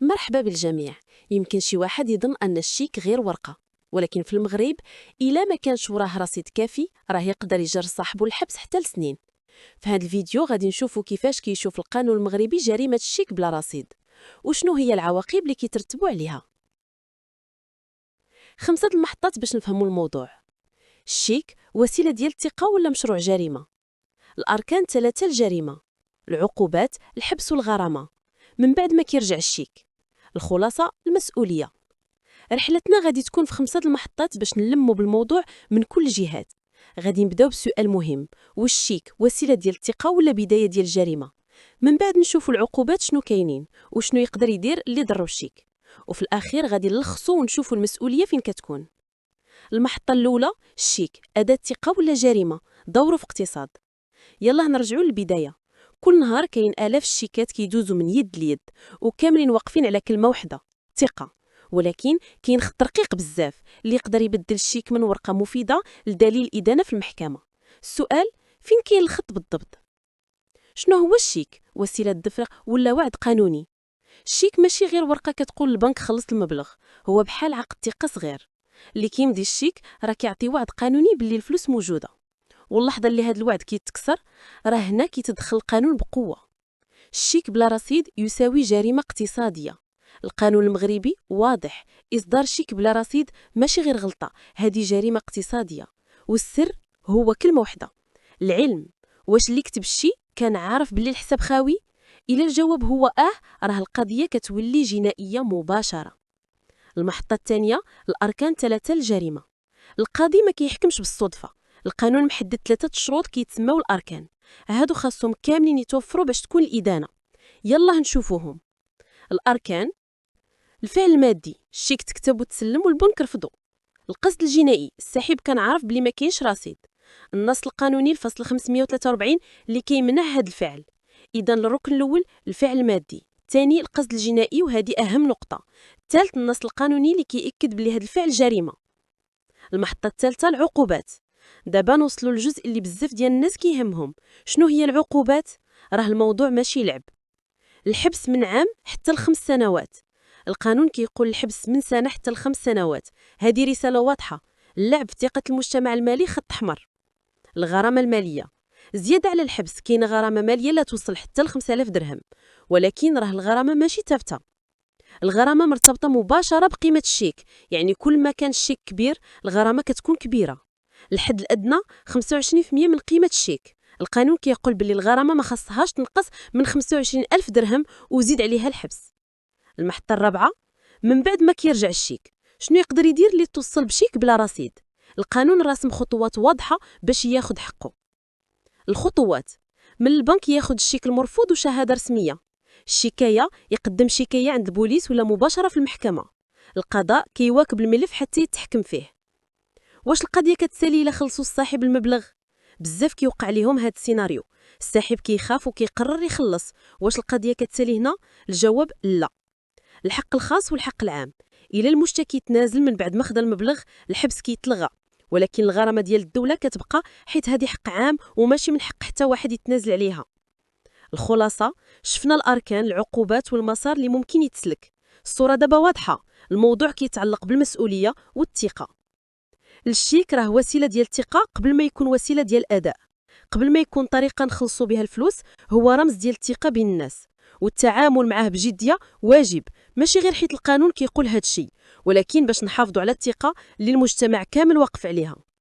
مرحبا بالجميع. يمكن شي واحد يظن أن الشيك غير ورقة، ولكن في المغرب إلا ما كانش وراه رصيد كافي راه يقدر يجر صاحبو الحبس حتى لسنين. في هذا الفيديو غادي نشوفوا كيفاش كيشوف القانون المغربي جريمة الشيك بلا رصيد، وشنو هي العواقب اللي كيترتبوا عليها. 5 المحطات باش نفهموا الموضوع. الشيك وسيلة ديال الثقة ولا مشروع جريمة؟ الأركان 3 الجريمة، العقوبات الحبس والغرامة، من بعد ما كيرجع الشيك. الخلاصة المسؤولية. رحلتنا غادي تكون في 5 المحطات باش نلموا بالموضوع من كل جهات. غادي نبداو بسؤال مهم: واش الشيك وسيلة ديال الثقة ولا بداية ديال الجريمة؟ من بعد نشوفوا العقوبات شنو كاينين وشنو يقدر يدير اللي ضرو الشيك، وفي الأخير غادي نلخصوا ونشوفوا المسؤولية فين كتكون. المحطة الأولى: الشيك أداة ثقة ولا جريمة؟ دوره في اقتصاد. يلا نرجعوا للبداية. كل نهار كاين آلاف الشيكات كيدوزوا من يد ليد، وكاملين واقفين على كلمة واحدة: ثقة. ولكن كاين خط رقيق بزاف اللي يقدر يبدل الشيك من ورقة مفيدة لدليل إدانة في المحكمة. السؤال: فين كاين الخط بالضبط؟ شنو هو الشيك؟ وسيلة دفع ولا وعد قانوني؟ الشيك ماشي غير ورقة كتقول البنك خلص المبلغ، هو بحال عقد ثقة صغير. اللي كيمضي الشيك راه كيعطي وعد قانوني باللي الفلوس موجودة، واللحظة اللي هاد الوعد كيتكسر راه هنا كيتدخل القانون بقوة. الشيك بلا رصيد يساوي جريمة اقتصادية. القانون المغربي واضح: إصدار شيك بلا رصيد ماشي غير غلطة، هذه جريمة اقتصادية. والسر هو كلمة واحدة: العلم. واش اللي كتب الشي كان عارف باللي الحساب خاوي؟ إلا الجواب هو راه القضية كتولي جنائية مباشرة. المحطة الثانية: الأركان 3 الجريمة. القاضي ما كيحكمش بالصدفة، القانون محدد 3 شروط كيتسموا الأركان، هادو خاصهم كاملين يتوفروا باش تكون الإدانة. يلا نشوفوهم. الأركان: الفعل المادي، الشيك تكتب وتسلم والبنك رفضو. القصد الجنائي، الساحب كان عارف بلي ما كاينش رصيد. النص القانوني الفصل 543 اللي كيمنع هاد الفعل. إذا الركن الأول الفعل المادي، الثاني القصد الجنائي وهذه أهم نقطة، الثالث النص القانوني اللي كيأكد بلي هاد الفعل جريمة. المحطة الثالثة: العقوبات. دابا نوصلوا للجزء اللي بزاف ديال الناس كيهمهم. شنو هي العقوبات؟ راه الموضوع ماشي لعب. الحبس من عام حتى ل5 سنوات. القانون كيقول الحبس من سنة حتى ل5 سنوات، هذه رسالة واضحة. اللعب في ثقة المجتمع المالي خط أحمر. الغرامة المالية: زيادة على الحبس كاينه غرامة مالية لا توصل حتى ل 5000 درهم، ولكن راه الغرامة ماشي ثابتة. الغرامة مرتبطة مباشرة بقيمة الشيك، يعني كل ما كان الشيك كبير الغرامة كتكون كبيرة. الحد الأدنى 25% من قيمة الشيك. القانون كيقول باللي الغرامة ما خصهاش تنقص من 25000 درهم وزيد عليها الحبس. المحطة الرابعة: من بعد ما كيرجع الشيك شنو يقدر يدير اللي توصل بشيك بلا رصيد؟ القانون راسم خطوات واضحة باش ياخد حقه. الخطوات: من البنك ياخد الشيك المرفوض وشهادة رسمية. الشكاية يقدم شكاية عند البوليس ولا مباشرة في المحكمة. القضاء كيواكب الملف حتى يتحكم فيه. واش القضية كتسالي إلا خلصوا الصاحب المبلغ؟ بزاف كيوقع ليهم هاد السيناريو، الساحب كيخاف وكيقرر يخلص. واش القضية كتسالي هنا؟ الجواب لا. الحق الخاص والحق العام: إلا المشتكي تنازل من بعد ما خدا المبلغ الحبس كيتلغى، ولكن الغرامة ديال الدولة كتبقى، حيت هذه حق عام وماشي من حق حتى واحد يتنازل عليها. الخلاصة: شفنا الأركان، العقوبات والمسار اللي ممكن يتسلك. الصورة دابا واضحة، الموضوع كيتعلق بالمسؤولية والثقة. الشيك راه وسيلة ديال الثقة قبل ما يكون وسيلة ديال الأداء. قبل ما يكون طريقة نخلصوا بها الفلوس هو رمز ديال الثقة بين الناس، والتعامل معاه بجدية واجب، ماشي غير حيت القانون كيقول هاد الشيء، ولكن باش نحافظوا على الثقة اللي المجتمع كامل واقف عليها.